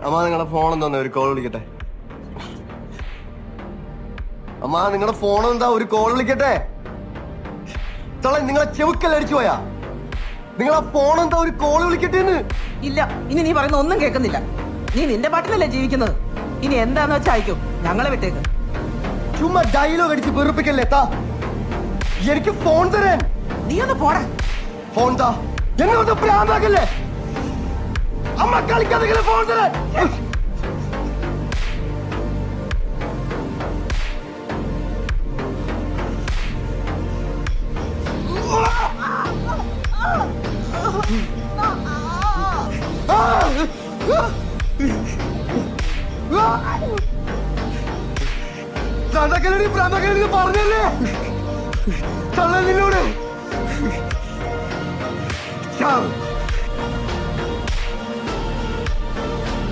അമ്മ നിങ്ങളുടെ ഫോൺ എന്താ ഒരു കോൾ വിളിക്കട്ടെ. അമ്മ നിങ്ങളുടെ ഫോൺ എന്താ ഒരു കോൾ വിളിക്കട്ടെ. തള നിങ്ങളെ ചെവുക്കൽ അടിച്ചു പോയാ. നിങ്ങളെ ഫോൺ എന്താ ഒരു കോൾ വിളിക്കട്ടെ. ഇല്ല, ഇനി നീ പറയുന്ന ഒന്നും കേൾക്കുന്നില്ല. നീ നിന്റെ പാട്ടിലല്ലേ ജീവിക്കുന്നത്. ഇനി എന്താന്ന് വെച്ചാ അയക്കും, ഞങ്ങളെ വിട്ടേക്ക്. ചുമ്മാ ഡയലോഗ് അടിച്ച് വെറുപ്പിക്കല്ലേ. താ എനിക്ക് ഫോൺ തരാൻ. നീ ഒന്ന് പോടാ. ഫോൺ താ. എന്നെ ഒന്ന് പ്രാന്താക്കല്ലേ. അമ്മ കളിക്കാതെ ഫോൺ തരാൻ. പ്രാന്തക്കലടി പറഞ്ഞല്ലേ തള്ള നിന്നോട്.